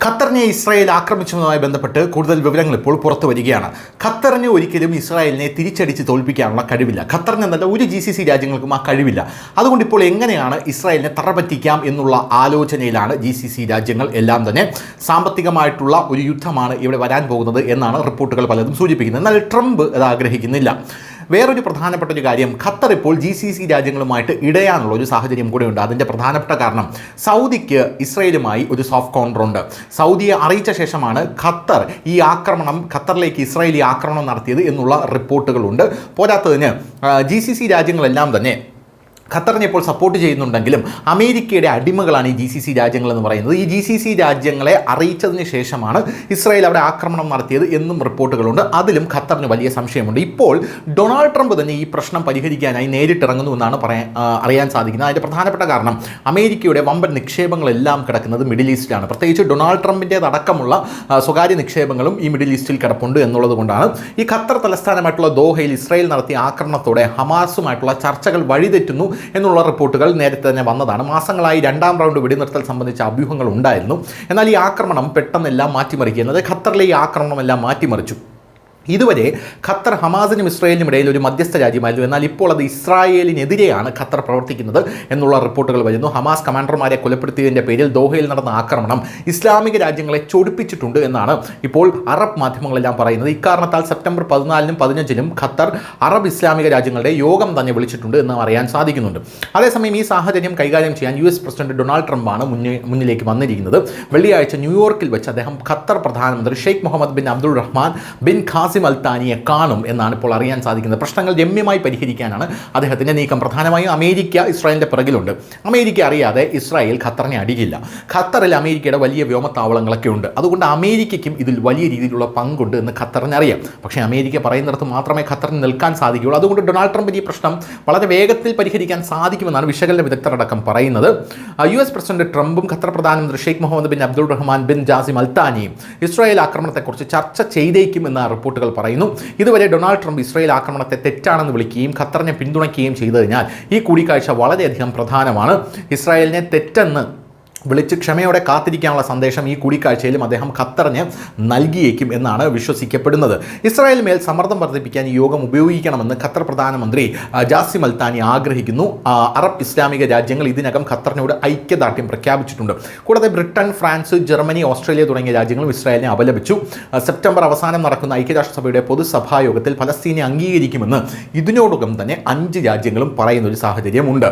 ഖത്തറിനെ Israel ആക്രമിച്ചതുമായി ബന്ധപ്പെട്ട് കൂടുതൽ വിവരങ്ങൾ ഇപ്പോൾ പുറത്തു വരികയാണ്. ഖത്തറിന് ഒരിക്കലും ഇസ്രായേലിനെ തിരിച്ചടിച്ച് തോൽപ്പിക്കാനുള്ള കഴിവില്ല. ഖത്തറിനെന്നല്ല ഒരു GCC രാജ്യങ്ങൾക്കും ആ കഴിവില്ല. അതുകൊണ്ട് ഇപ്പോൾ എങ്ങനെയാണ് ഇസ്രായേലിനെ തറപറ്റിക്കാം എന്നുള്ള ആലോചനയിലാണ് GCC രാജ്യങ്ങൾ എല്ലാം തന്നെ. സാമ്പത്തികമായിട്ടുള്ള ഒരു യുദ്ധമാണ് ഇവിടെ വരാൻ പോകുന്നത് എന്നാണ് റിപ്പോർട്ടുകൾ പലതും സൂചിപ്പിക്കുന്നത്. എന്നാൽ ട്രംപ് അത് ആഗ്രഹിക്കുന്നില്ല. വേറൊരു പ്രധാനപ്പെട്ട ഒരു കാര്യം, ഖത്തർ ഇപ്പോൾ GCC രാജ്യങ്ങളുമായിട്ട് ഇടയാനുള്ള ഒരു സാഹചര്യം കൂടെയുണ്ട്. അതിൻ്റെ പ്രധാനപ്പെട്ട കാരണം സൗദിക്ക് ഇസ്രായേലുമായി ഒരു സോഫ്റ്റ് കോർണർ ഉണ്ട്. സൗദിയെ അറിയിച്ച ശേഷമാണ് ഖത്തറിലേക്ക് ഇസ്രായേലി ആക്രമണം നടത്തിയത് എന്നുള്ള റിപ്പോർട്ടുകളുണ്ട്. പോരാത്തതിന് GCC രാജ്യങ്ങളെല്ലാം തന്നെ ഖത്തറിനെ ഇപ്പോൾ സപ്പോർട്ട് ചെയ്യുന്നുണ്ടെങ്കിലും അമേരിക്കയുടെ അടിമകളാണ് ഈ GCC രാജ്യങ്ങളെന്ന് പറയുന്നത്. ഈ GCC രാജ്യങ്ങളെ അറിയിച്ചതിന് ശേഷമാണ് ഇസ്രായേൽ അവിടെ ആക്രമണം നടത്തിയത് എന്നും റിപ്പോർട്ടുകളുണ്ട്. അതിലും ഖത്തറിന് വലിയ സംശയമുണ്ട്. ഇപ്പോൾ ഡൊണാൾഡ് ട്രംപ് തന്നെ ഈ പ്രശ്നം പരിഹരിക്കാനായി നേരിട്ടിറങ്ങുന്നു എന്നാണ് അറിയാൻ സാധിക്കുന്നത്. അതിൻ്റെ പ്രധാനപ്പെട്ട കാരണം അമേരിക്കയുടെ വമ്പൻ നിക്ഷേപങ്ങളെല്ലാം കിടക്കുന്നത് മിഡിൽ ഈസ്റ്റിലാണ്. പ്രത്യേകിച്ച് ഡൊണാൾഡ് ട്രംപിൻ്റേതടക്കമുള്ള സ്വകാര്യ നിക്ഷേപങ്ങളും ഈ മിഡിൽ ഈസ്റ്റിൽ കിടപ്പുണ്ട് എന്നുള്ളത് കൊണ്ടാണ്. ഈ ഖത്തർ തലസ്ഥാനമായിട്ടുള്ള ദോഹയിൽ ഇസ്രായേൽ നടത്തിയ ആക്രമണത്തോടെ ഹമാസുമായിട്ടുള്ള ചർച്ചകൾ വഴിതെറ്റുന്നു എന്നുള്ള റിപ്പോർട്ടുകൾ നേരത്തെ തന്നെ വന്നതാണ്. മാസങ്ങളായി രണ്ടാം റൗണ്ട് വെടിനിർത്തൽ സംബന്ധിച്ച അഭ്യൂഹങ്ങൾ ഉണ്ടായിരുന്നു. എന്നാൽ ഈ ആക്രമണം പെട്ടെന്നെല്ലാം മാറ്റിമറിക്കുന്നത് ഖത്തറിലെ ഈ ആക്രമണമെല്ലാം മാറ്റിമറിച്ചു. ഇതുവരെ ഖത്തർ ഹമാസിനും ഇസ്രായേലിനും ഇടയിൽ ഒരു മധ്യസ്ഥ രാജ്യമായിരുന്നു. എന്നാൽ ഇപ്പോൾ അത് ഇസ്രായേലിനെതിരെയാണ് ഖത്തർ പ്രവർത്തിക്കുന്നത് എന്നുള്ള റിപ്പോർട്ടുകൾ വരുന്നു. ഹമാസ് കമാൻഡർമാരെ കൊലപ്പെടുത്തിയതിൻ്റെ പേരിൽ ദോഹയിൽ നടന്ന ആക്രമണം ഇസ്ലാമിക രാജ്യങ്ങളെ ചൊടിപ്പിച്ചിട്ടുണ്ട് എന്നാണ് ഇപ്പോൾ അറബ് മാധ്യമങ്ങളെല്ലാം പറയുന്നത്. ഇക്കാരണത്താൽ സെപ്റ്റംബർ 14-നും 15-നും ഖത്തർ അറബ് ഇസ്ലാമിക രാജ്യങ്ങളുടെ യോഗം തന്നെ വിളിച്ചിട്ടുണ്ട് എന്ന് അറിയാൻ സാധിക്കുന്നുണ്ട്. അതേസമയം ഈ സാഹചര്യം കൈകാര്യം ചെയ്യാൻ US പ്രസിഡന്റ് ഡൊണാൾഡ് ട്രംപാണ് മുന്നിലേക്ക് വന്നിരിക്കുന്നത്. വെള്ളിയാഴ്ച ന്യൂയോർക്കിൽ വെച്ച് അദ്ദേഹം ഖത്തർ പ്രധാനമന്ത്രി Sheikh Mohammed bin Abdul Rahman bin Jassim Al താനിയെ കാണും എന്നാണ് ഇപ്പോൾ അറിയാൻ സാധിക്കുന്നത്. പ്രശ്നങ്ങൾ രമ്യമായി പരിഹരിക്കാനാണ് അദ്ദേഹത്തിൻ്റെ നീക്കം. പ്രധാനമായും അമേരിക്ക ഇസ്രായേലിൻ്റെ പിറകിലുണ്ട്. അമേരിക്ക അറിയാതെ ഇസ്രായേൽ ഖത്തറിനെ അടിക്കില്ല. ഖത്തറിൽ അമേരിക്കയുടെ വലിയ വ്യോമത്താവളങ്ങളൊക്കെ ഉണ്ട്. അതുകൊണ്ട് അമേരിക്കയ്ക്കും ഇതിൽ വലിയ രീതിയിലുള്ള പങ്കുണ്ട് എന്ന് ഖത്തറിന് അറിയാം. പക്ഷേ അമേരിക്ക പറയുന്നിടത്ത് മാത്രമേ ഖത്തറിന് നിൽക്കാൻ സാധിക്കുകയുള്ളൂ. അതുകൊണ്ട് ഡൊണാൾഡ് ട്രംപിന് ഈ പ്രശ്നം വളരെ വേഗത്തിൽ പരിഹരിക്കാൻ സാധിക്കുമെന്നാണ് വിശകലന വിദഗ്ധരടക്കം പറയുന്നത്. US പ്രസിഡന്റ് ട്രംപും ഖത്തർ പ്രധാനമന്ത്രി Sheikh Mohammed bin Abdul Rahman bin Jassim Al താനിയും ഇസ്രായേൽ ആക്രമണത്തെക്കുറിച്ച് ചർച്ച ചെയ്തേക്കുമെന്ന റിപ്പോർട്ടുകൾ പറയുന്നു. ഇതുവരെ ഡൊണാൾഡ് ട്രംപ് ഇസ്രായേൽ ആക്രമണത്തെ തെറ്റാണെന്ന് വിളിക്കുകയും ഖത്തറിനെ പിന്തുണയ്ക്കുകയും ചെയ്തതിനാൽ ഈ കൂടിക്കാഴ്ച വളരെയധികം പ്രധാനമാണ്. ഇസ്രായേലിനെ തെറ്റെന്ന് വിളിച്ച് ക്ഷമയോടെ കാത്തിരിക്കാനുള്ള സന്ദേശം ഈ കൂടിക്കാഴ്ചയിലും അദ്ദേഹം ഖത്തറിന് നൽകിയേക്കും എന്നാണ് വിശ്വസിക്കപ്പെടുന്നത്. ഇസ്രായേൽ മേൽ സമ്മർദ്ദം വർദ്ധിപ്പിക്കാൻ ഈ യോഗം ഉപയോഗിക്കണമെന്ന് ഖത്തർ പ്രധാനമന്ത്രി ജാസിം അൽ താനി ആഗ്രഹിക്കുന്നു. അറബ് ഇസ്ലാമിക രാജ്യങ്ങൾ ഇതിനകം ഖത്തറിനോട് ഐക്യദാർഢ്യം പ്രഖ്യാപിച്ചിട്ടുണ്ട്. കൂടാതെ ബ്രിട്ടൻ, ഫ്രാൻസ്, ജർമ്മനി, ഓസ്ട്രേലിയ തുടങ്ങിയ രാജ്യങ്ങളും ഇസ്രായേലിനെ അപലപിച്ചു. സെപ്റ്റംബർ അവസാനം നടക്കുന്ന ഐക്യരാഷ്ട്രസഭയുടെ പൊതുസഭായോഗത്തിൽ ഫലസ്തീനെ അംഗീകരിക്കുമെന്ന് ഇതിനോടകം തന്നെ 5 രാജ്യങ്ങളും പറയുന്ന ഒരു സാഹചര്യമുണ്ട്.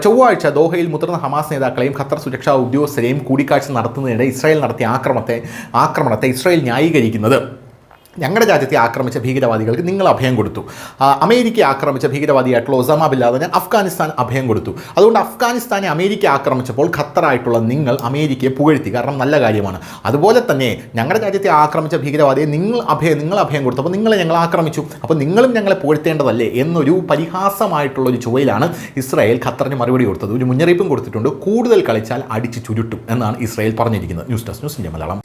ചൊവ്വാഴ്ച ദോഹയിൽ മുതിർന്ന ഹമാസ് നേതാക്കളെയും ഖത്തർ സുരക്ഷാ ഉദ്യോഗസ്ഥരെയും കൂടിക്കാഴ്ച നടത്തുന്നതിനിടെ ഇസ്രായേൽ നടത്തിയ ആക്രമണത്തെ ഇസ്രായേൽ ന്യായീകരിക്കുന്നത് ഞങ്ങളുടെ രാജ്യത്തെ ആക്രമിച്ച ഭീകരവാദികൾക്ക് നിങ്ങൾ അഭയം കൊടുത്തു, അമേരിക്ക ആക്രമിച്ച ഭീകരവാദിയായിട്ടുള്ള ഒസാമ ബിൻ ലാദന് അഫ്ഗാനിസ്ഥാൻ അഭയം കൊടുത്തു, അതുകൊണ്ട് അഫ്ഗാനിസ്ഥാനെ അമേരിക്ക ആക്രമിച്ചപ്പോൾ ഖത്തറായിട്ടുള്ള നിങ്ങൾ അമേരിക്കയെ പുകഴ്ത്തി, കാരണം നല്ല കാര്യമാണ്. അതുപോലെ തന്നെ ഞങ്ങളുടെ രാജ്യത്തെ ആക്രമിച്ച ഭീകരവാദിയെ നിങ്ങൾ അഭയം കൊടുത്തു, അപ്പോൾ നിങ്ങളെ ഞങ്ങൾ ആക്രമിച്ചു, അപ്പോൾ നിങ്ങളും ഞങ്ങളെ പുകഴ്ത്തേണ്ടതല്ലേ എന്നൊരു പരിഹാസമായിട്ടുള്ള ഒരു ചുവയിലാണ് ഇസ്രായേൽ ഖത്തറിന് മറുപടി കൊടുത്തത്. ഒരു മുന്നറിയിപ്പും കൊടുത്തിട്ടുണ്ട്, കൂടുതൽ കളിച്ചാൽ അടിച്ചു ചുരുട്ടും എന്നാണ് ഇസ്രായേൽ പറഞ്ഞിരിക്കുന്നത്. News desk news India Malayalam.